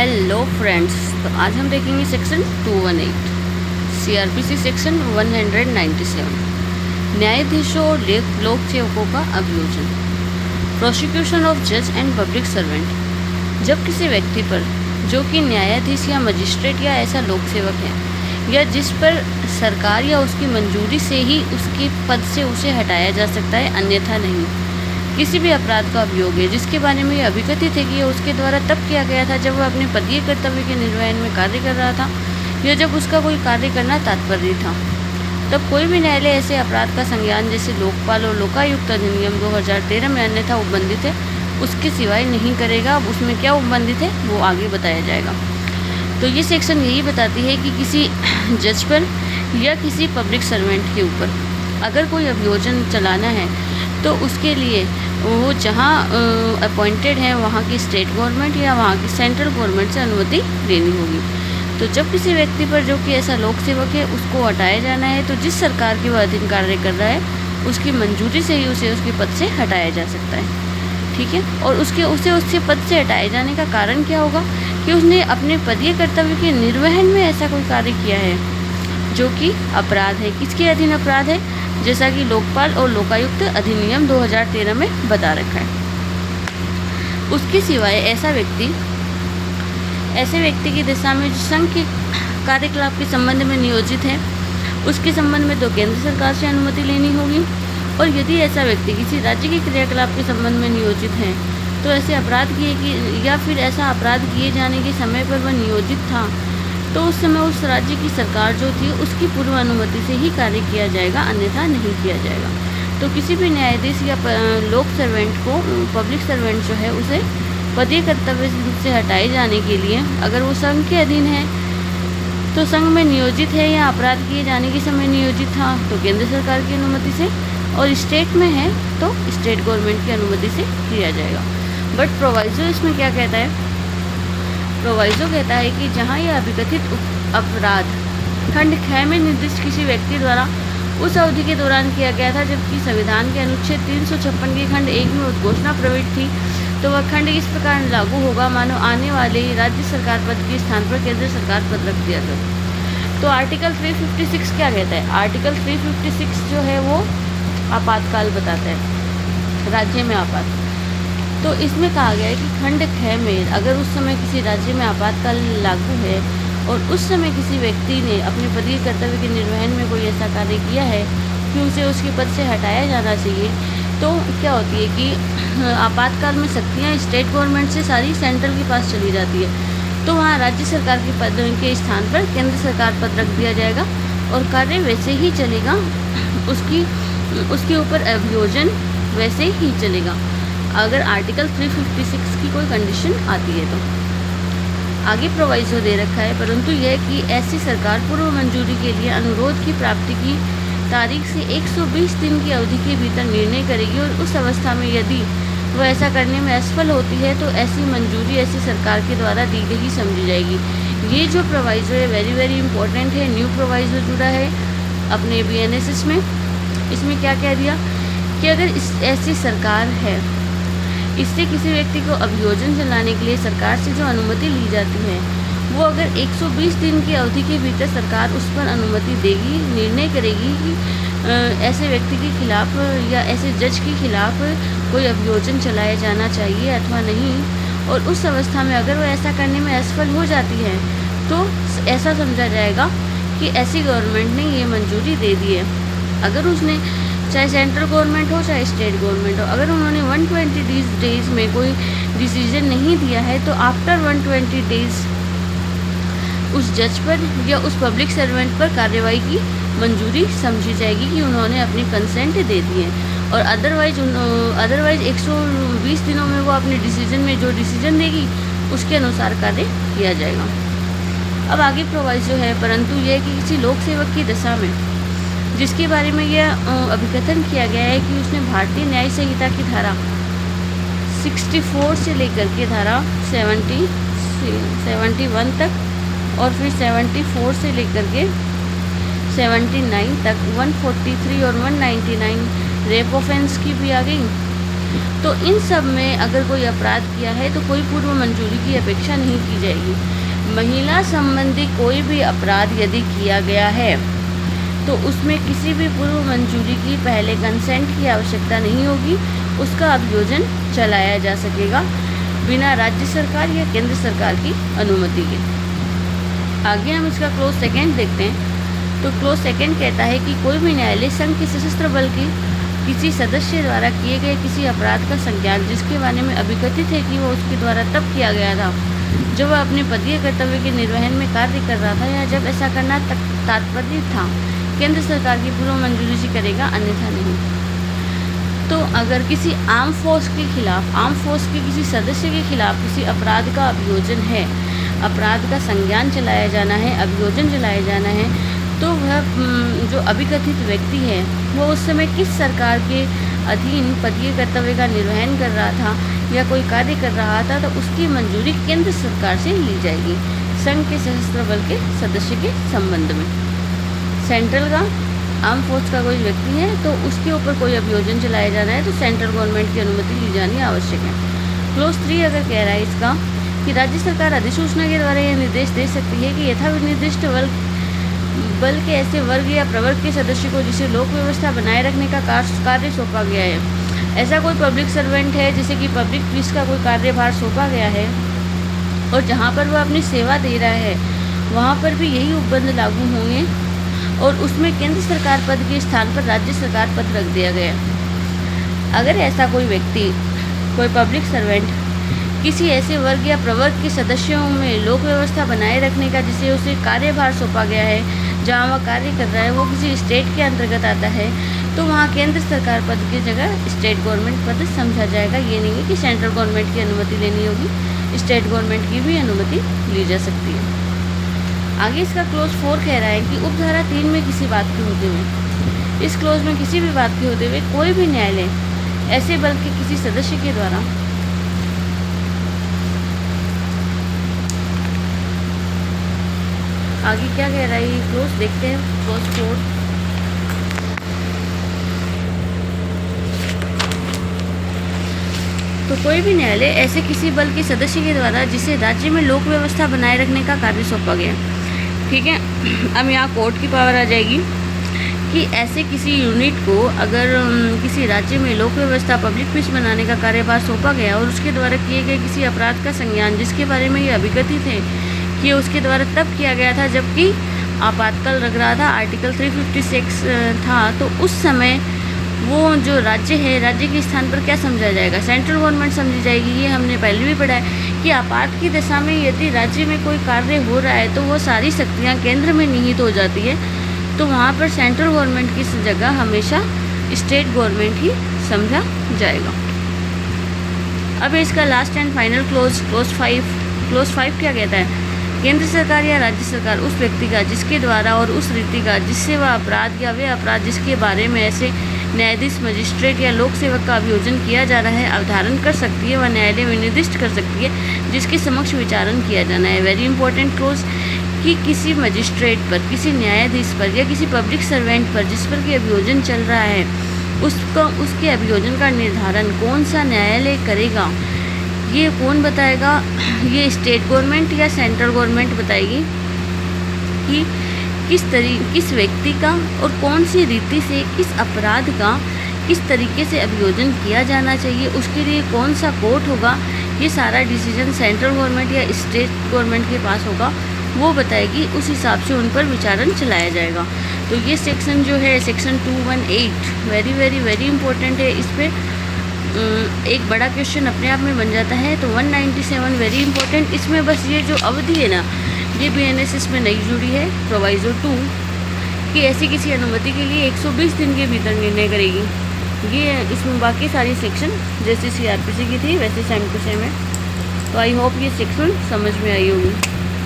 Hello friends, तो आज हम देखेंगे सेक्शन 218 सीआरपीसी सेक्शन 197 न्यायाधीशों और लोक सेवकों का अभियोजन। प्रोसिक्यूशन ऑफ जज एंड पब्लिक सर्वेंट। जब किसी व्यक्ति पर जो कि न्यायाधीश या मजिस्ट्रेट या ऐसा लोक सेवक है या जिस पर सरकार या उसकी मंजूरी से ही उसके पद से उसे हटाया जा सकता है, अन्यथा नहीं, किसी भी अपराध का अभियोग है जिसके बारे में ये अभिकथित है कि यह उसके द्वारा तब किया गया था जब वह अपने पदीय कर्तव्य के निर्वहन में कार्य कर रहा था या जब उसका कोई कार्य करना तात्पर्य था, तब कोई भी न्यायालय ऐसे अपराध का संज्ञान जैसे लोकपाल और लोकायुक्त अधिनियम 2013 में अन्यथा उपबंधित है उसके सिवाय नहीं करेगा। अब उसमें क्या उपबंधित है वो आगे बताया जाएगा। तो ये सेक्शन यही बताती है कि किसी जज पर या किसी पब्लिक सर्वेंट के ऊपर अगर कोई अभियोजन चलाना है तो उसके लिए वो जहाँ अपॉइंटेड है वहाँ की स्टेट गवर्नमेंट या वहाँ की सेंट्रल गवर्नमेंट से अनुमति लेनी होगी। तो जब किसी व्यक्ति पर जो कि ऐसा लोक सेवक है उसको हटाया जाना है तो जिस सरकार के वह अधीन कार्य कर रहा है उसकी मंजूरी से ही उसे उसके पद से हटाया जा सकता है, ठीक है। और उसे पद से हटाए जाने का कारण क्या होगा कि उसने अपने पदीय कर्तव्य के निर्वहन में ऐसा कोई कार्य किया है जो कि अपराध है। किसके अधीन अपराध है? जैसा कि लोकपाल और लोकायुक्त अधिनियम 2013 में बता रखा है। उसके सिवाय ऐसे व्यक्ति की दिशा में जो संघ के कार्यकलाप के संबंध में नियोजित है उसके संबंध में तो केंद्र सरकार से अनुमति लेनी होगी। और यदि ऐसा व्यक्ति किसी राज्य के क्रियाकलाप के संबंध में नियोजित है तो ऐसे अपराध किए कि या फिर ऐसा अपराध किए जाने के समय पर वह नियोजित था तो उस समय उस राज्य की सरकार जो थी उसकी पूर्व अनुमति से ही कार्य किया जाएगा, अन्यथा नहीं किया जाएगा। तो किसी भी न्यायाधीश या लोक सर्वेंट को, पब्लिक सर्वेंट जो है, उसे पदीय कर्तव्य से हटाए जाने के लिए अगर वो संघ के अधीन है तो संघ में नियोजित है या अपराध किए जाने के समय नियोजित था तो केंद्र सरकार की अनुमति से, और स्टेट में है तो स्टेट गवर्नमेंट की अनुमति से किया जाएगा। बट प्रोवाइजो इसमें क्या कहता है? प्रोवाइजो कहता है कि जहाँ यह अभिकथित अपराध खंड 6 में निर्दिष्ट किसी व्यक्ति द्वारा उस अवधि के दौरान किया गया था जबकि संविधान के अनुच्छेद 356 के खंड 1 में उद्घोषणा प्रविष्ट थी, तो वह खंड इस प्रकार लागू होगा मानो आने वाले राज्य सरकार पद के स्थान पर केंद्र सरकार पद रख दिया गया। तो आर्टिकल 356 क्या कहता है? आर्टिकल 356 जो है वो आपातकाल बताता है, राज्य में आपात। तो इसमें कहा गया है कि खंड 6 में अगर उस समय किसी राज्य में आपातकाल लागू है और उस समय किसी व्यक्ति ने अपने पदीय कर्तव्य के निर्वहन में कोई ऐसा कार्य किया है कि उसे उसके पद से हटाया जाना चाहिए, तो क्या होती है कि आपातकाल में शक्तियाँ स्टेट गवर्नमेंट से सारी सेंट्रल के पास चली जाती है। तो वहाँ राज्य सरकार के पद के स्थान पर केंद्र सरकार पद रख दिया जाएगा और कार्य वैसे ही चलेगा, उसके ऊपर अभियोजन वैसे ही चलेगा अगर आर्टिकल 356 की कोई कंडीशन आती है। तो आगे प्रोवाइजो दे रखा है, परंतु यह कि ऐसी सरकार पूर्व मंजूरी के लिए अनुरोध की प्राप्ति की तारीख से 120 दिन की अवधि के भीतर निर्णय करेगी और उस अवस्था में यदि वह ऐसा करने में असफल होती है तो ऐसी मंजूरी ऐसी सरकार के द्वारा दी गई समझी जाएगी। ये जो प्रोवाइजो है वेरी वेरी इंपॉर्टेंट है। न्यू प्रोवाइजो जुड़ा है अपने BNSS में। इसमें क्या कह दिया कि अगर ऐसी सरकार है, इससे किसी व्यक्ति को अभियोजन चलाने के लिए सरकार से जो अनुमति ली जाती है वो अगर 120 दिन की अवधि के भीतर सरकार उस पर अनुमति देगी, निर्णय करेगी कि ऐसे व्यक्ति के खिलाफ या ऐसे जज के खिलाफ कोई अभियोजन चलाया जाना चाहिए अथवा नहीं, और उस अवस्था में अगर वो ऐसा करने में असफल हो जाती है तो ऐसा समझा जाएगा कि ऐसी गवर्नमेंट ने ये मंजूरी दे दी है। अगर उसने, चाहे सेंट्रल गवर्नमेंट हो चाहे स्टेट गवर्नमेंट हो, अगर उन्होंने 120 डेज में कोई डिसीजन नहीं दिया है तो आफ्टर 120 डेज उस जज पर या उस पब्लिक सर्वेंट पर कार्रवाई की मंजूरी समझी जाएगी कि उन्होंने अपनी कंसेंट दे दी है। और अदरवाइज 120 दिनों में वो अपने डिसीजन में जो डिसीजन देगी उसके अनुसार कार्य किया जाएगा। अब आगे प्रोवाइजो है, परंतु यह कि किसी लोक सेवक की दशा में जिसके बारे में यह अभिकथन किया गया है कि उसने भारतीय न्याय संहिता की धारा 64 से लेकर के धारा 71 तक और फिर 74 से लेकर के 79 तक 143 और 199 रेप ऑफेंस की भी आ गई तो इन सब में अगर कोई अपराध किया है तो कोई पूर्व मंजूरी की अपेक्षा नहीं की जाएगी। महिला संबंधी कोई भी अपराध यदि किया गया है तो उसमें किसी भी पूर्व मंजूरी की, पहले कंसेंट की आवश्यकता नहीं होगी। उसका अभियोजन चलाया जा सकेगा बिना राज्य सरकार या केंद्र सरकार की अनुमति के। आगे हम इसका क्लोज सेकंड देखते हैं। तो क्लोज सेकंड कहता है कि कोई भी न्यायालय संघ के सशस्त्र बल के किसी सदस्य द्वारा किए गए किसी अपराध का संज्ञान जिसके बारे में अभिकथित है कि वह उसके द्वारा तब किया गया था जब वह अपने पदीय कर्तव्य के निर्वहन में कार्य कर रहा था या जब ऐसा करना तात्पर्य था, केंद्र सरकार की पूर्व मंजूरी से करेगा, अन्यथा नहीं। तो अगर किसी आर्म फोर्स के खिलाफ, आर्म फोर्स के किसी सदस्य के खिलाफ किसी अपराध का अभियोजन है, अपराध का संज्ञान चलाया जाना है, अभियोजन चलाया जाना है, तो वह जो अभिकथित व्यक्ति है वो उस समय किस सरकार के अधीन पदीय कर्तव्य का निर्वहन कर रहा था या कोई कार्य कर रहा था, तो उसकी मंजूरी केंद्र सरकार से ली जाएगी संघ के सशस्त्र बल के सदस्य के संबंध में। सेंट्रल का आर्म फोर्स का कोई व्यक्ति है तो उसके ऊपर कोई अभियोजन चलाया जाना है तो सेंट्रल गवर्नमेंट की अनुमति ली जानी आवश्यक है। क्लोज 3 अगर कह रहा है इसका कि राज्य सरकार अधिसूचना के द्वारा यह निर्देश दे सकती है कि यथा निर्दिष्ट बल के ऐसे वर्ग या प्रवर्ग के सदस्य को जिसे लोक व्यवस्था बनाए रखने का कार्य सौंपा गया है, ऐसा कोई पब्लिक सर्वेंट है जैसे कि पब्लिक पुलिस का कोई कार्यभार सौंपा गया है और जहाँ पर वह अपनी सेवा दे रहा है वहाँ पर भी यही उपबंध लागू होंगे और उसमें केंद्र सरकार पद के स्थान पर राज्य सरकार पद रख दिया गया। अगर ऐसा कोई व्यक्ति, कोई पब्लिक सर्वेंट किसी ऐसे वर्ग या प्रवर्ग के सदस्यों में लोक व्यवस्था बनाए रखने का जिसे उसे कार्यभार सौंपा गया है, जहाँ वह कार्य कर रहा है वो किसी स्टेट के अंतर्गत आता है, तो वहाँ केंद्र सरकार पद की जगह स्टेट गवर्नमेंट पद समझा जाएगा। ये नहीं है कि सेंट्रल गवर्नमेंट की अनुमति लेनी होगी, स्टेट गवर्नमेंट की भी अनुमति ली जा सकती है। आगे इसका क्लोज 4 कह रहा है कि उपधारा 3 में किसी बात के होते हुए, इस क्लोज में किसी भी बात के होते हुए कोई भी न्यायालय ऐसे बल के किसी सदस्य के द्वारा आगे क्या कह रहा है ये क्लोज देखते हैं। क्लोज 4 तो कोई भी न्यायालय ऐसे किसी बल के सदस्य के द्वारा जिसे राज्य में लोक व्यवस्था बनाए रखने का कार्य सौंपा गया, ठीक है। अब यहाँ कोर्ट की पावर आ जाएगी कि ऐसे किसी यूनिट को अगर किसी राज्य में लोक व्यवस्था पब्लिक पीस बनाने का कार्यभार सौंपा गया और उसके द्वारा किए गए किसी अपराध का संज्ञान जिसके बारे में ये अभिकथित है कि उसके द्वारा तब किया गया था जबकि आपातकाल लग रहा था, आर्टिकल 356 था, तो उस समय वो जो राज्य है, राज्य के स्थान पर क्या समझा जाएगा, सेंट्रल गवर्नमेंट समझी जाएगी। ये हमने पहले भी पढ़ा है कि आपात की दशा में यदि राज्य में कोई कार्य हो रहा है तो वो सारी शक्तियाँ केंद्र में निहित हो जाती है, तो वहाँ पर सेंट्रल गवर्नमेंट की जगह हमेशा स्टेट गवर्नमेंट ही समझा जाएगा। अब इसका लास्ट एंड फाइनल क्लोज 5 क्या कहता है? केंद्र सरकार या राज्य सरकार उस व्यक्ति का जिसके द्वारा और उस रीति का जिससे वह अपराध या वे अपराध जिसके बारे में ऐसे न्यायाधीश, मजिस्ट्रेट या लोक सेवक का अभियोजन किया जा रहा है अवधारण कर सकती है, वह न्यायालय में निर्दिष्ट कर सकती है जिसके समक्ष विचारण किया जाना है। वेरी इंपॉर्टेंट क्लोज कि किसी मजिस्ट्रेट पर, किसी न्यायाधीश पर या किसी पब्लिक सर्वेंट पर जिस पर कि अभियोजन चल रहा है उसके अभियोजन का निर्धारण कौन सा न्यायालय करेगा, ये कौन बताएगा? ये स्टेट गवर्नमेंट या सेंट्रल गवर्नमेंट बताएगी कि किस व्यक्ति का और कौन सी रीति से किस अपराध का किस तरीके से अभियोजन किया जाना चाहिए, उसके लिए कौन सा कोर्ट होगा। ये सारा डिसीजन सेंट्रल गवर्नमेंट या स्टेट गवर्नमेंट के पास होगा, वो बताएगी, उस हिसाब से उन पर विचारण चलाया जाएगा। तो ये सेक्शन जो है सेक्शन 218 वेरी इंपॉर्टेंट है। इस पर एक बड़ा क्वेश्चन अपने आप में बन जाता है। तो 197 वेरी इंपॉर्टेंट। इसमें बस ये जो अवधि है ना, ये BNSS में नई जुड़ी है प्रोवाइजो 2 कि ऐसी किसी अनुमति के लिए 120 दिन के भीतर निर्णय करेगी। ये इसमें बाकी सारी सेक्शन जैसे CRPC की थी वैसे सेम टू सेम है। तो आई होप ये सेक्शन समझ में आई होगी।